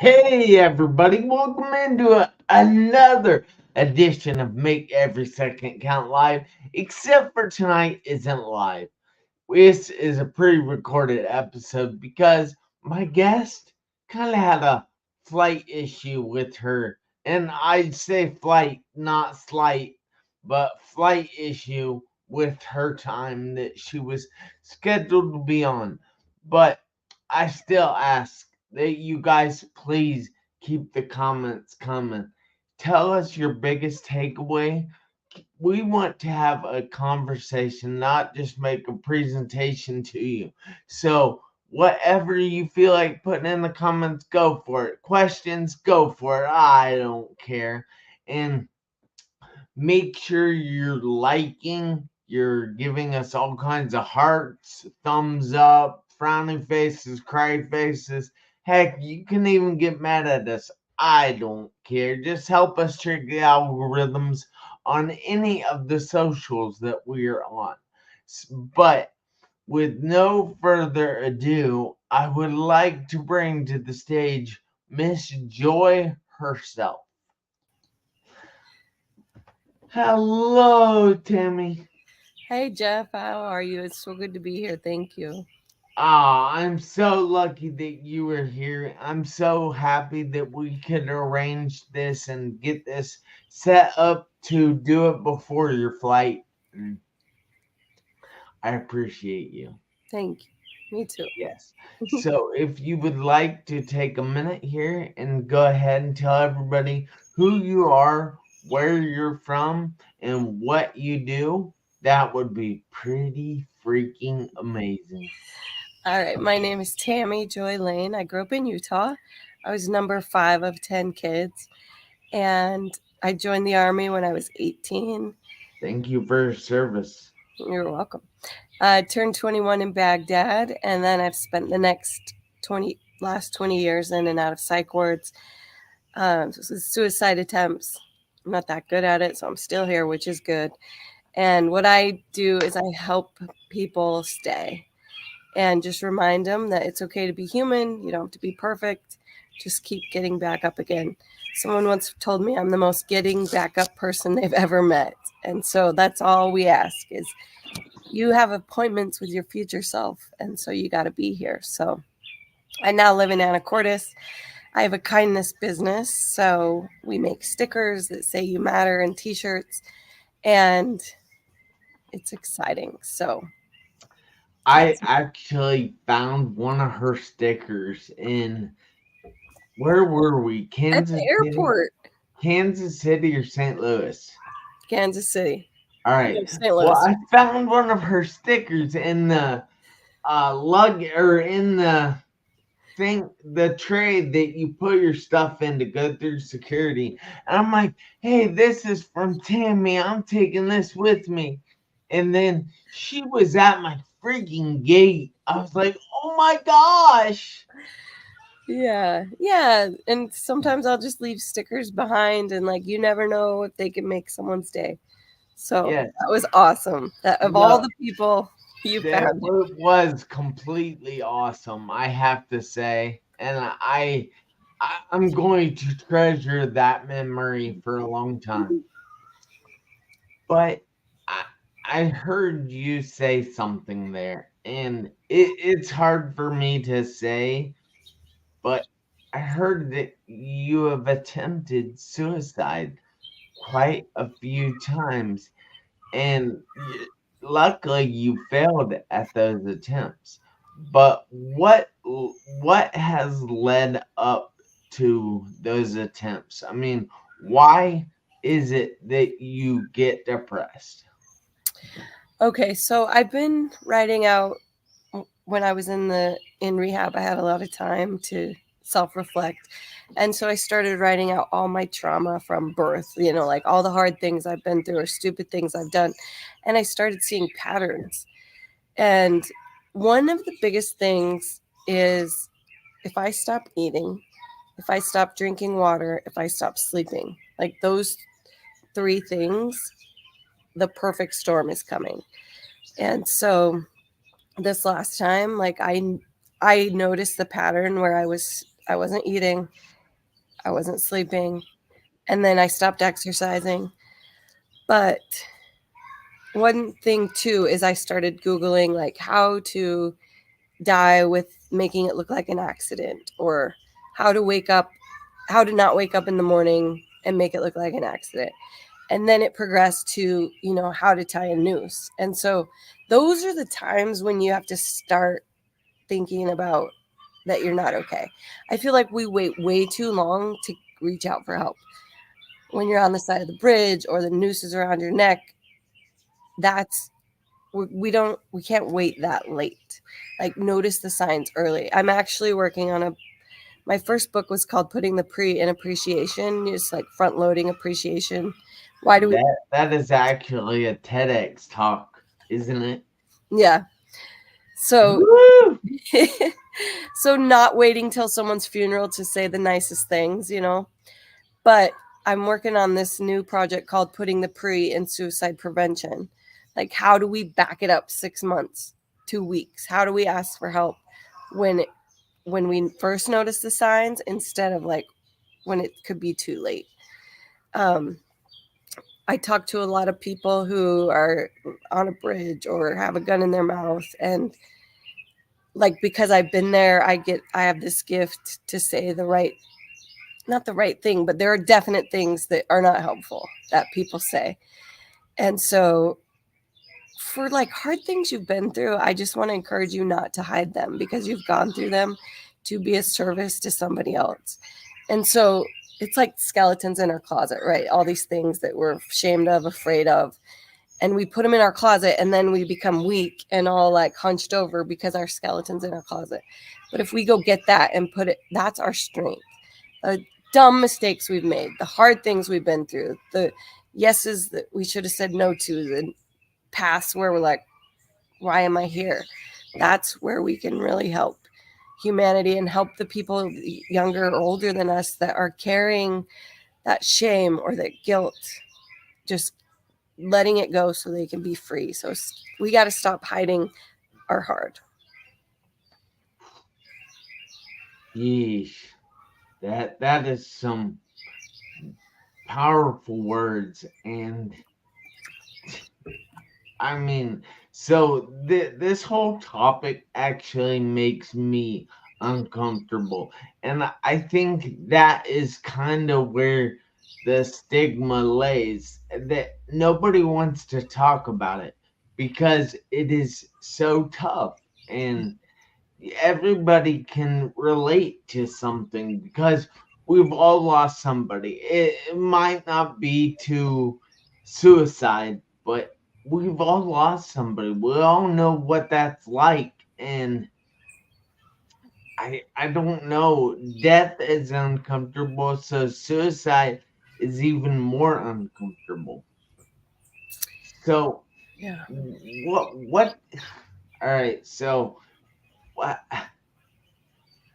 Hey everybody, welcome into another edition of Make Every Second Count Live, except for tonight isn't live. This is a pre-recorded episode because my guest kind of had a flight issue with her, and I'd say flight, not slight, but flight issue with her time that she was scheduled to be on. But I still ask that you guys please keep the comments coming. Tell us your biggest takeaway. We want to have a conversation, not just make a presentation to you. So, whatever you feel like putting in the comments, go for it. Questions, go for it. I don't care. And make sure you're liking, you're giving us all kinds of hearts, thumbs up, frowning faces, cry faces. Heck, you can even get mad at us. I don't care. Just help us trick the algorithms on any of the socials that we're on. But with no further ado, I would like to bring to the stage Miss Joy herself. Hello, Tammy. Hey Jeff, how are you? It's so good to be here. Thank you. I'm so lucky that you were here. I'm so happy that we could arrange this and get this set up to do it before your flight. I appreciate you. Thank you. Me too. Yes. So if you would like to take a minute here and go ahead and tell everybody who you are, where you're from, and what you do, that would be pretty freaking amazing. All right, my name is Tammy Joy Lane. I grew up in Utah. I was number 5 of 10 kids, and I joined the Army when I was 18. Thank you for your service. You're welcome. I turned 21 in Baghdad, and then I've spent the last 20 years in and out of psych wards, suicide attempts. I'm not that good at it, so I'm still here, which is good. And what I do is I help people stay and just remind them that it's okay to be human. You don't have to be perfect. Just keep getting back up again. Someone once told me I'm the most getting back up person they've ever met. And so that's all we ask is you have appointments with your future self. And so you got to be here. So I now live in Anacortes. I have a kindness business. So we make stickers that say you matter and t-shirts. And it's exciting. So I actually found one of her stickers in, where were we? at the Kansas City? airport, Kansas City or St. Louis? Kansas City, All no, right. St. Well, Louis. I found one of her stickers in the lug or in the thing, the tray that you put your stuff in to go through security. And I'm like, hey, this is from Tammy. I'm taking this with me. And then she was at my freaking gate. I was like, oh my gosh. Yeah. And sometimes I'll just leave stickers behind, and like you never know if they can make someone's day. So Yes. that was awesome. That of all No, the people you that found it. was completely awesome, I have to say. And I'm going to treasure that memory for a long time. But I, I heard you say something there, and it's hard for me to say, but I heard that you have attempted suicide quite a few times, and luckily you failed at those attempts. But what has led up to those attempts? I mean, why is it that you get depressed? Okay, so I've been writing out when I was in rehab. I had a lot of time to self-reflect. And so I started writing out all my trauma from birth, like all the hard things I've been through or stupid things I've done. And I started seeing patterns. And one of the biggest things is if I stop eating, if I stop drinking water, if I stop sleeping, like those three things, the perfect storm is coming. And so this last time, like I noticed the pattern where I wasn't eating I wasn't sleeping. And then I stopped exercising. But one thing too is I started Googling like how to die with making it look like an accident, or how to wake up, how to not wake up in the morning and make it look like an accident. And then it progressed to, how to tie a noose. And so those are the times when you have to start thinking about that you're not okay. I feel like we wait way too long to reach out for help. When you're on the side of the bridge or the noose is around your neck, that's we can't wait that late. Like, notice the signs early. I'm actually working on my first book was called Putting the Pre in Appreciation, just like front loading appreciation. Why do we That is actually a TEDx talk, isn't it? Yeah. So Woo! so not waiting till someone's funeral to say the nicest things, But I'm working on this new project called Putting the Pre in Suicide Prevention. Like, how do we back it up 6 months, 2 weeks? How do we ask for help when we first notice the signs, instead of like when it could be too late? I talk to a lot of people who are on a bridge or have a gun in their mouth, and like, because I've been there, I have this gift to say not the right thing, but there are definite things that are not helpful that people say. And so for like hard things you've been through, I just want to encourage you not to hide them, because you've gone through them to be a service to somebody else. And so it's like skeletons in our closet, right? All these things that we're ashamed of, afraid of, and we put them in our closet, and then we become weak and all like hunched over because our skeleton's in our closet. But if we go get that and that's our strength. The dumb mistakes we've made, the hard things we've been through, the yeses that we should have said no to, the past where we're like, why am I here? That's where we can really help humanity and help the people younger or older than us that are carrying that shame or that guilt, just letting it go so they can be free. So we got to stop hiding our heart. Yeesh. That is some powerful words. And I mean, so this whole topic actually makes me uncomfortable. And I think that is kind of where the stigma lays, that nobody wants to talk about it because it is so tough. And everybody can relate to something because we've all lost somebody. It might not be to suicide, but we've all lost somebody. We all know what that's like. And I don't know. Death is uncomfortable, so suicide is even more uncomfortable. So Yeah. what all right, so what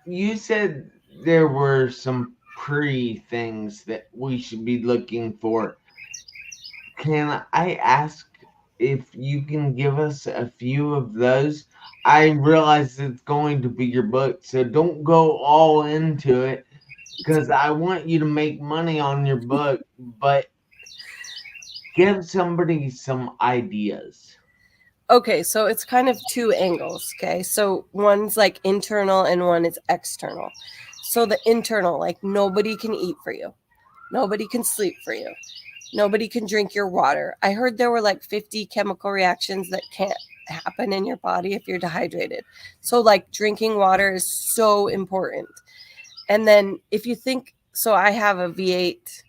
you said there were some pre things that we should be looking for. Can I ask if you can give us a few of those? I realize it's going to be your book, so don't go all into it because I want you to make money on your book, but give somebody some ideas. Okay, so it's kind of two angles. Okay, so one's like internal and one is external. So the internal, like, nobody can eat for you, nobody can sleep for you, nobody can drink your water. I heard there were like 50 chemical reactions that can't happen in your body if you're dehydrated. So like, drinking water is so important. And then if you think, so I have a V8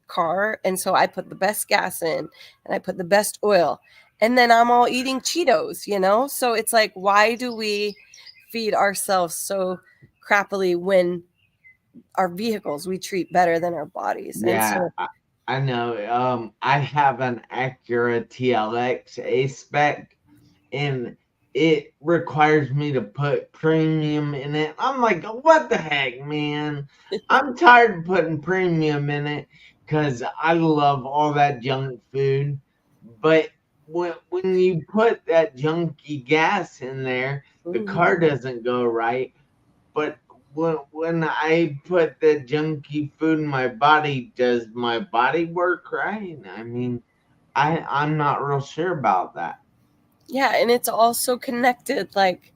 car, and so I put the best gas in and I put the best oil, and then I'm all eating Cheetos. So it's like, why do we feed ourselves so crappily when our vehicles we treat better than our bodies? And Yeah, so I know. I have an Acura TLX A spec, and it requires me to put premium in it. I'm like, what the heck, man? I'm tired of putting premium in it because I love all that junk food. But when you put that junky gas in there, the car doesn't go right. But when I put the junky food in my body, does my body work right? I mean, I'm not real sure about that. Yeah, and it's also connected. Like,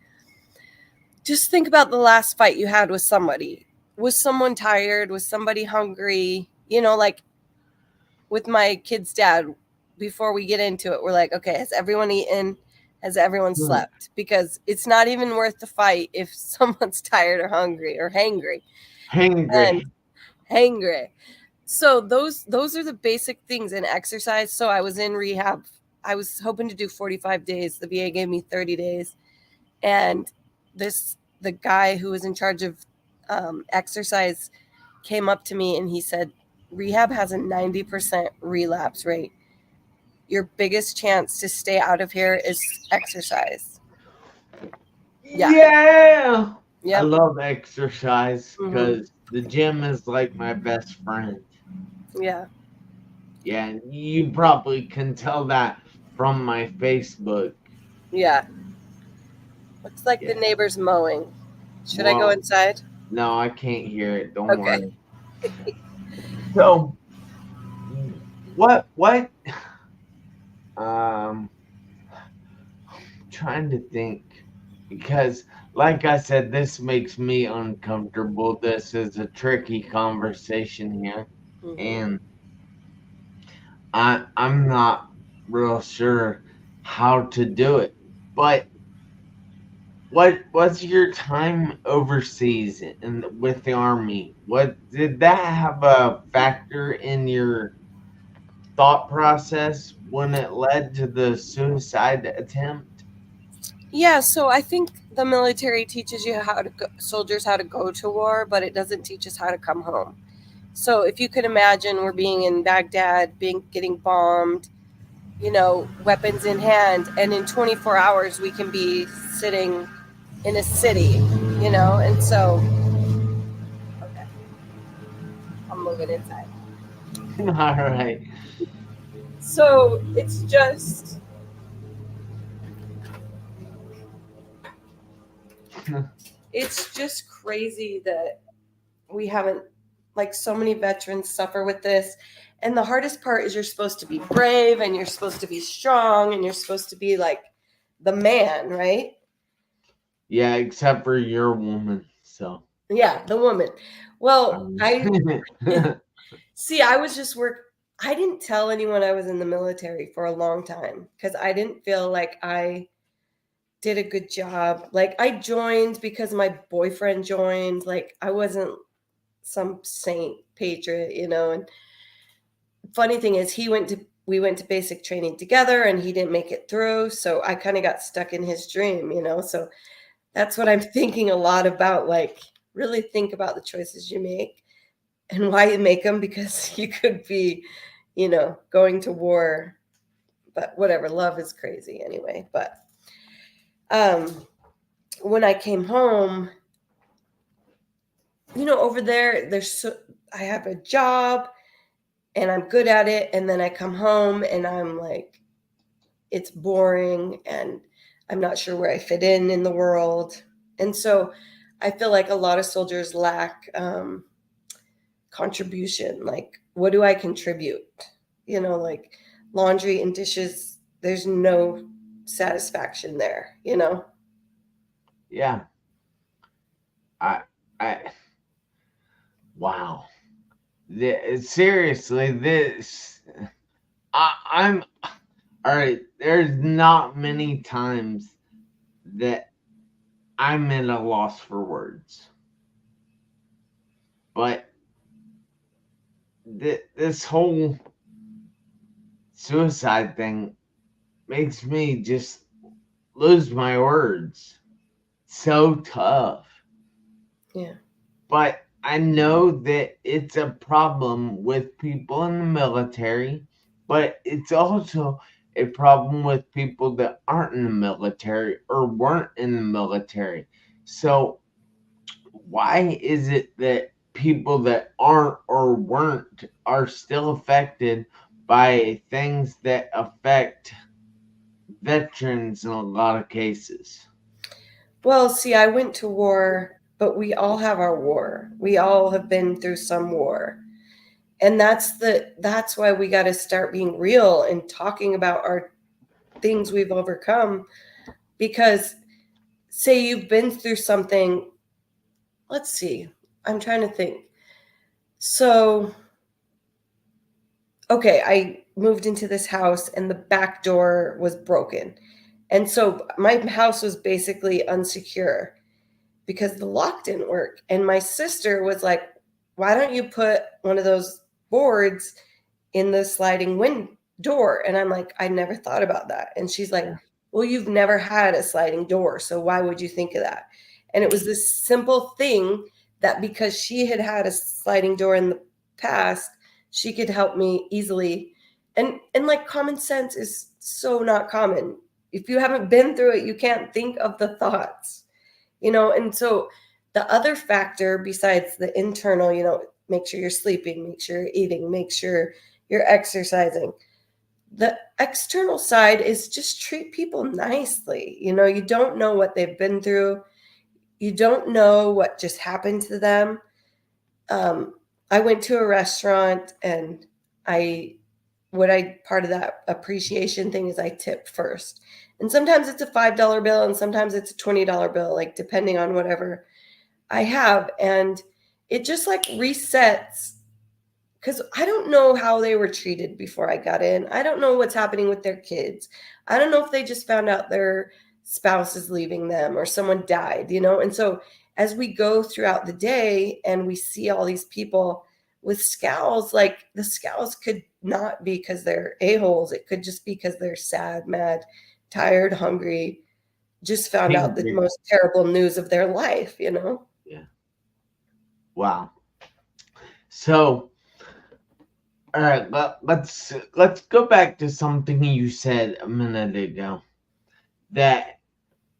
just think about the last fight you had with somebody. Was someone tired? Was somebody hungry? Like with my kid's dad, before we get into it, we're like, okay, has everyone eaten? Has everyone Hmm. slept? Because it's not even worth the fight if someone's tired or hungry or hangry. And Hangry. hangry. So those are the basic things in exercise. So I was in rehab. I was hoping to do 45 days. The VA gave me 30 days. And the guy who was in charge of exercise came up to me and he said, rehab has a 90% relapse rate. Your biggest chance to stay out of here is exercise. Yeah. Yeah. I Yep. love exercise Hmm. because the gym is like my best friend. Yeah. Yeah, and you probably can tell that from my Facebook. Yeah. Looks like the Yeah. neighbor's mowing. Should I go Well, inside? no, I can't hear it. Don't Okay. worry. So, what? Um, trying to think because, like I said, this makes me uncomfortable. This is a tricky conversation here, Hmm. and I'm not real sure how to do it. But what was your time overseas in with the army? What did that have a factor in your thought process when it led to the suicide attempt? Yeah, so I think the military teaches you soldiers how to go to war, but it doesn't teach us how to come home. So if you could imagine, we're being in Baghdad, getting bombed, weapons in hand, and in 24 hours we can be sitting in a city, and so okay, I'm moving inside. All right. So it's just crazy that we haven't, like, so many veterans suffer with this. And the hardest part is you're supposed to be brave and you're supposed to be strong and you're supposed to be like the man, right? Yeah, except for your woman. So, Yeah, the woman. Well, um, I see, I was just I didn't tell anyone I was in the military for a long time because I didn't feel like I did a good job. Like, I joined because my boyfriend joined. Like, I wasn't some saint patriot, and funny thing is we went to basic training together and he didn't make it through, so I kind of got stuck in his dream, so that's what I'm thinking a lot about. Like, really think about the choices you make and why you make them, because you could be, going to war. But whatever, love is crazy anyway. But um when I came home, over there's I have a job and I'm good at it, and then I come home and I'm like, it's boring and I'm not sure where I fit in the world. And so I feel like a lot of soldiers lack contribution. Like, what do I contribute? Like laundry and dishes, there's no satisfaction there. yeah, I, I, wow. Seriously, I'm all right. There's not many times that I'm at a loss for words, but this whole suicide thing makes me just lose my words. So tough. Yeah. But I know that it's a problem with people in the military, but it's also a problem with people that aren't in the military or weren't in the military. So, why is it that people that aren't or weren't are still affected by things that affect veterans in a lot of cases? Well, see, I went to war but we all have our war. We all have been through some war. And that's why we got to start being real and talking about our things we've overcome, because say you've been through something. Let's see. I'm trying to think. So, okay, I moved into this house and the back door was broken. And so my house was basically unsecure because the lock didn't work. And my sister was like, "Why don't you put one of those boards in the sliding door?" And I'm like, "I never thought about that." And she's like, Yeah. "Well, you've never had a sliding door, so why would you think of that?" And it was this simple thing that because she had had a sliding door in the past, she could help me easily. And like common sense is so not common. If you haven't been through it, you can't think of the thoughts, you know. And so the other factor besides the internal, you know, make sure you're sleeping, make sure you're eating, make sure you're exercising. The external side is just treat people nicely. You know, you don't know what they've been through. You don't know what just happened to them. Um, I went to a restaurant and I what I part of that appreciation thing is I tip first. And sometimes it's a $5 bill and sometimes it's a $20 bill, like depending on whatever I have. And it just like resets, because I don't know how they were treated before I got in. I don't know what's happening with their kids. I don't know if they just found out their spouse is leaving them or someone died, you know? And so as we go throughout the day and we see all these people with scowls, like the scowls could not be because they're a-holes. It could just be because they're sad, mad, tired, hungry, just found out the Angry. most terrible news of their life, you know? Yeah. Wow. So, all right, let's go back to something you said a minute ago. That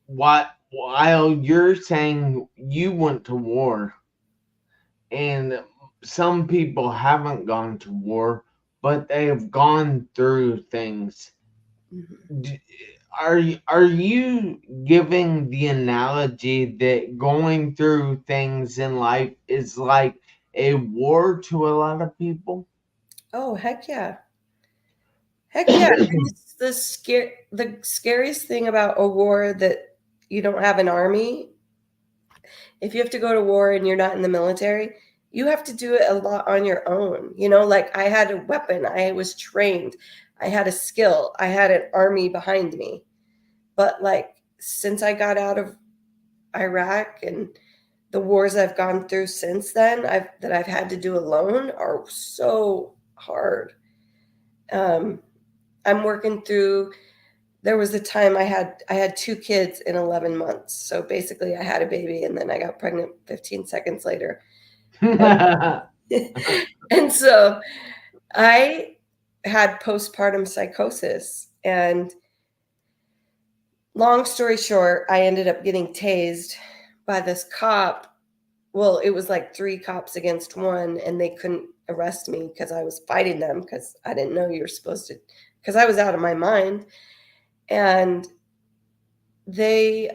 while you're saying you went to war, and some people haven't gone to war, but they have gone through things. Mhm. D- are you giving the analogy that going through things in life is like a war to a lot of people? Oh, heck yeah. Heck yeah. And it's the scariest thing about a war that you don't have an army. If you have to go to war and you're not in the military, you have to do it a lot on your own. You know, like I had a weapon, I was trained, I had a skill, I had an army behind me. But like since I got out of Iraq and the wars I've gone through since then, I've had to do alone are so hard. Um, I'm working through. There was a time I had two kids in 11 months. So basically, I had a baby and then I got pregnant 15 seconds later, and and so I had postpartum psychosis. And long story short, I ended up getting tased by this cop. Well, it was like three cops against one, and they couldn't arrest me because I was fighting them because I didn't know you were supposed to, because I was out of my mind. And they,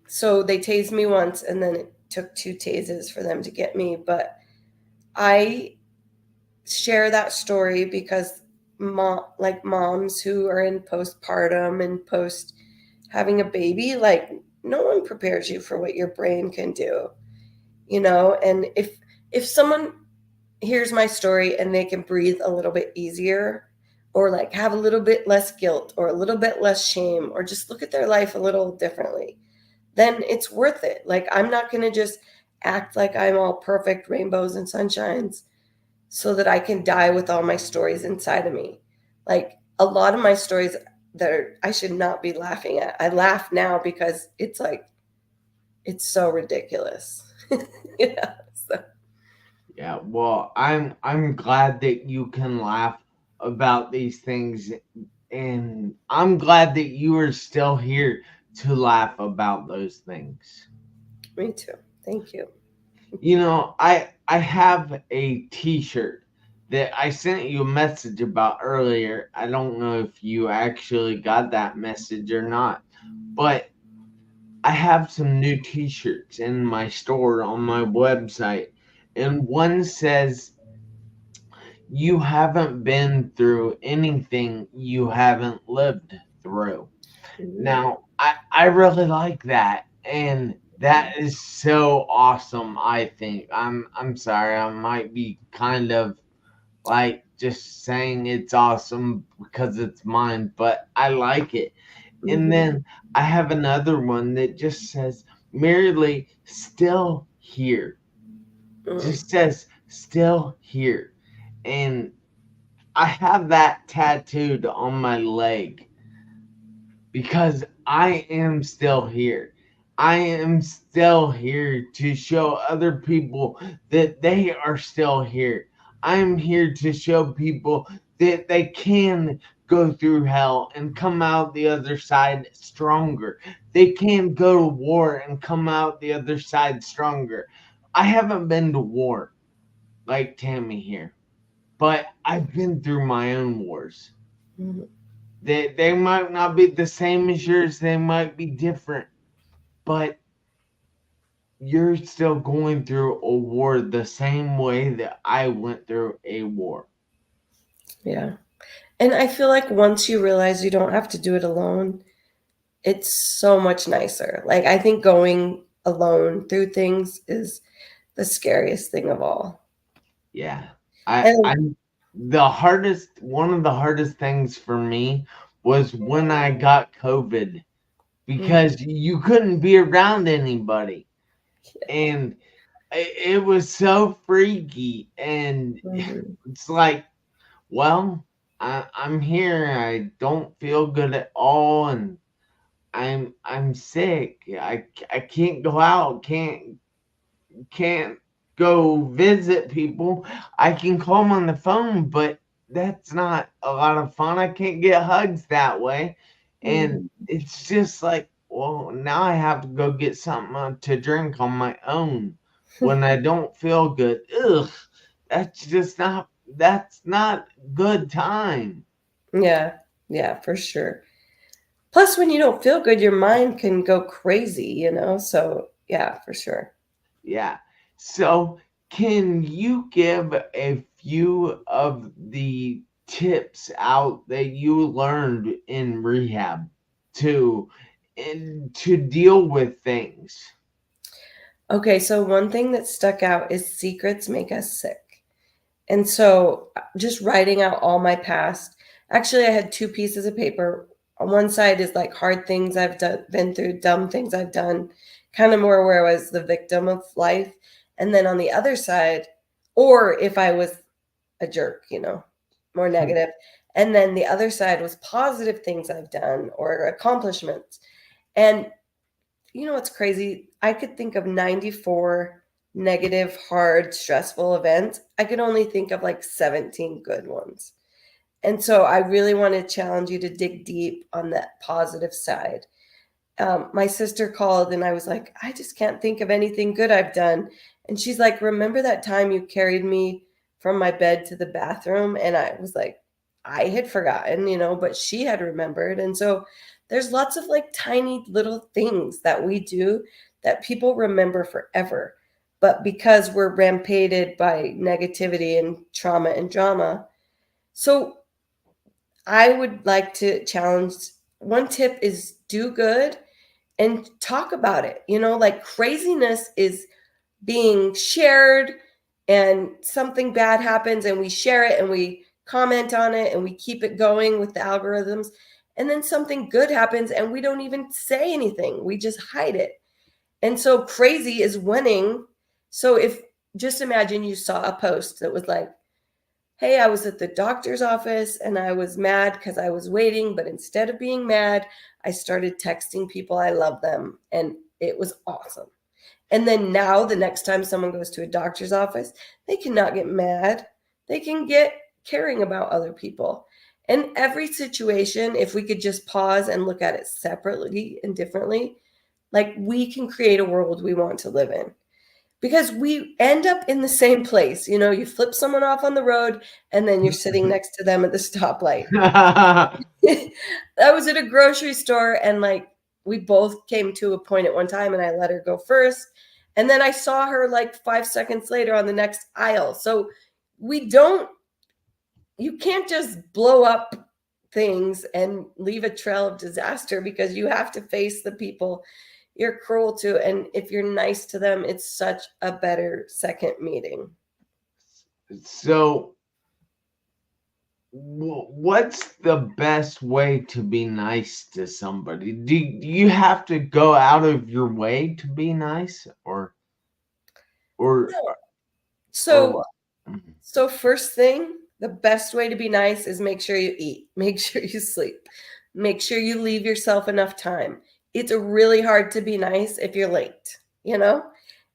so they tased me once, and then it took two tases for them to get me. But I share that story because like moms who are in postpartum and post having a baby, like no one prepares you for what your brain can do, you know. And if someone hears my story and they can breathe a little bit easier, or like have a little bit less guilt or a little bit less shame, or just look at their life a little differently, then it's worth it. Like I'm not going to just act like I'm all perfect rainbows and sunshines so that I can die with all my stories inside of me. Like a lot of my stories that I should not be laughing at, I laugh now because it's like it's so ridiculous. Yeah. So, Yeah, well, I'm glad that you can laugh about these things, and I'm glad that you are still here to laugh about those things. me too. Thank you. You know, I have a t-shirt that I sent you a message about earlier. I don't know if you actually got that message or not, but I have some new t-shirts in my store on my website, and one says, "You haven't been through anything you haven't lived through." Mm. Now, I really like that, and that is so awesome, I think. I'm sorry, I might be kind of like just saying it's awesome because it's mine, but I like it. And Mhm. then I have another one that just says, "Merely still here." Mm. Just says still here. And I have that tattooed on my leg because I am still here. I am still here to show other people that they are still here. I am here to show people that they can go through hell and come out the other side stronger. They can go to war and come out the other side stronger. I haven't been to war like Tammy here, but I've been through my own wars. Mhm. They might not be the same as yours, they might be different, but you're still going through a war the same way that I went through a war. Yeah. And I feel like once you realize you don't have to do it alone, it's so much nicer. Like, I think going alone through things is the scariest thing of all. Yeah. I And the hardest one of the hardest things for me was when I got COVID mm, because you couldn't be around anybody. And it was so freaky, and mhm, it's like, well, I'm here. I don't feel good at all, and I'm sick. I can't go out. Can't go visit people. I can call them on the phone, but that's not a lot of fun. I can't get hugs that way, and mhm. it's just like, well, now I have to go get something to drink on my own when I don't feel good. Ugh, that's not good time. Yeah, yeah, for sure. Plus, when you don't feel good, your mind can go crazy. So, yeah, for sure. Yeah. So, can you give a few of the tips out that you learned in rehab to to deal with things? Okay, so one thing that stuck out is secrets make us sick. And so just writing out all my past. Actually, I had two pieces of paper. On one side is like hard things I've been through, dumb things I've done, kind of more where I was the victim of life. And then on the other side, or if I was a jerk, more negative. And then the other side was positive things I've done or accomplishments. And you know what's crazy? I could think of 94 negative, hard, stressful events. I could only think of like 17 good ones. And so I really want to challenge you to dig deep on that positive side. My sister called and I was like, I just can't think of anything good I've done. And she's like, remember that time you carried me from my bed to the bathroom? And I was like, I had forgotten, but she had remembered. And so there's lots of like tiny little things that we do that people remember forever. But because we're rampaged by negativity and trauma and drama. So I would like to challenge one tip is do good and talk about it. Like craziness is being shared and something bad happens and we share it and we comment on it and we keep it going with the algorithms. And then something good happens and we don't even say anything, we just hide it. And so crazy is winning. So if just imagine you saw a post that was like, hey, I was at the doctor's office and I was mad because I was waiting, but instead of being mad, I started texting people I love them and it was awesome. And then now, the next time someone goes to a doctor's office, they cannot get mad. They can get caring about other people. And every situation, if we could just pause and look at it separately and differently, like we can create a world we want to live in because we end up in the same place. You flip someone off on the road and then you're sitting next to them at the stoplight. I was at a grocery store and like we both came to a point at one time and I let her go first. And then I saw her like 5 seconds later on the next aisle. So you can't just blow up things and leave a trail of disaster, because you have to face the people you're cruel to. And if you're nice to them, it's such a better second meeting. So, what's the best way to be nice to somebody? Do you have to go out of your way to be nice, or or So what? So first thing, the best way to be nice is make sure you eat, make sure you sleep, make sure you leave yourself enough time. It's really hard to be nice if you're late, you know?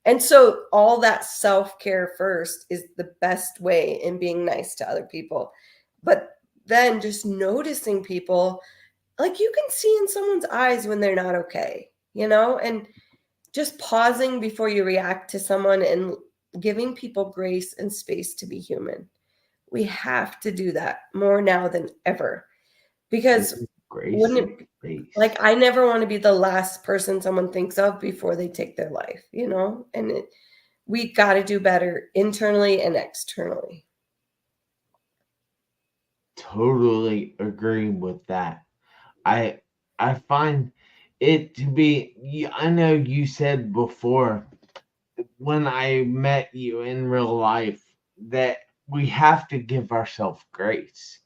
And so all that self-care first is the best way in being nice to other people. But then just noticing people, like you can see in someone's eyes when they're not okay, you know? And just pausing before you react to someone and giving people grace and space to be human. We have to do that more now than ever, because Grace wouldn't and it, grace. like, I never want to be the last person someone thinks of before they take their life, you know? And we got to do better internally and externally. Totally agree with that. I I find it to be. I know you said before when I met you in real life that we have to give ourselves grace,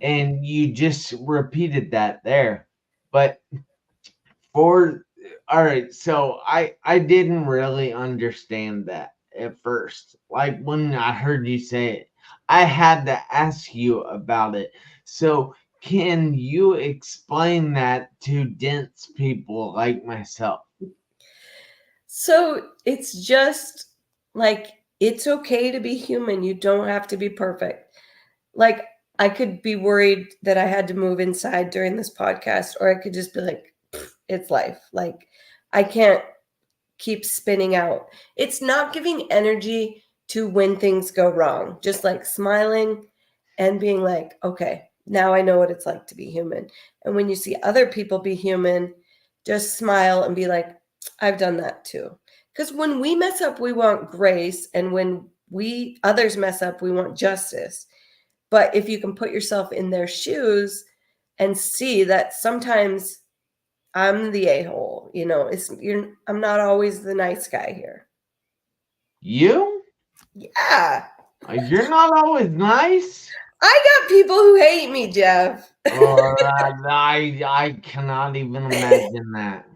and you just repeated that there. But for all right, so I didn't really understand that at first. Like when I heard you say it, I had to ask you about it. So can you explain that to dense people like myself? So it's just like, it's okay to be human. You don't have to be perfect. Like, I could be worried that I had to move inside during this podcast, or I could just be like, it's life. Like, I can't keep spinning out. It's not giving energy to when things go wrong, just like smiling and being like, okay, now I know what it's like to be human. And when you see other people be human, just smile and be like, I've done that too. Because when we mess up, we want grace. And when others mess up, we want justice. But if you can put yourself in their shoes and see that sometimes I'm the a-hole, you know, I'm not always the nice guy here. You? Yeah. You're not always nice? I got people who hate me, Jeff. Or I cannot even imagine that.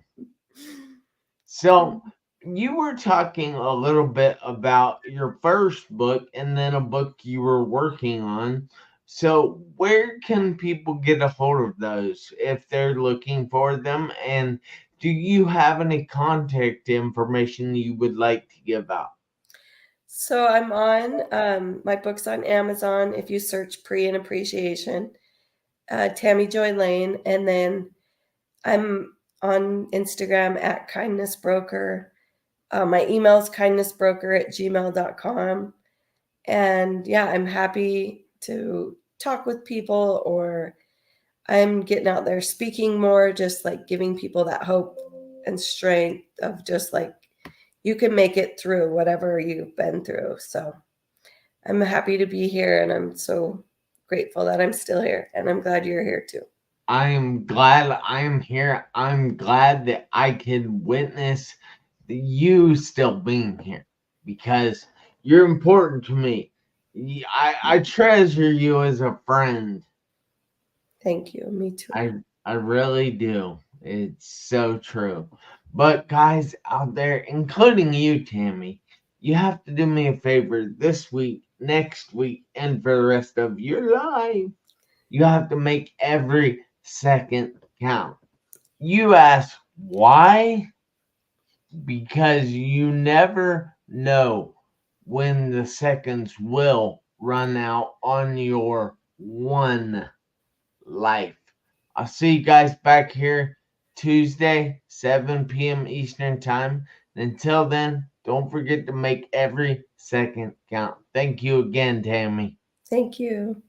So you were talking a little bit about your first book and then a book you were working on. So where can people get a hold of those if they're looking for them? And do you have any contact information you would like to give out? So I'm on my book's on Amazon. If you search Pre and Appreciation, Tammy Joy Lane, and then I'm on Instagram at Kindness Broker. My email is kindnessbroker@gmail.com. And yeah, I'm happy to talk with people, or I'm getting out there speaking more, just like giving people that hope and strength of just like, you can make it through whatever you've been through. So I'm happy to be here, and I'm so grateful that I'm still here, and I'm glad you're here too. I am glad I am here. I'm glad that I could witness you still being here because you're important to me. I treasure you as a friend. Thank you. Me too. I really do. It's so true. But guys out there, including you, Tammy, you have to do me a favor this week, next week, and for the rest of your life. You have to make every second count. You ask why? Because you never know when the seconds will run out on your one life. I'll see you guys back here Tuesday, 7 p.m. Eastern Time. Until then, don't forget to make every second count. Thank you again, Tammy. Thank you.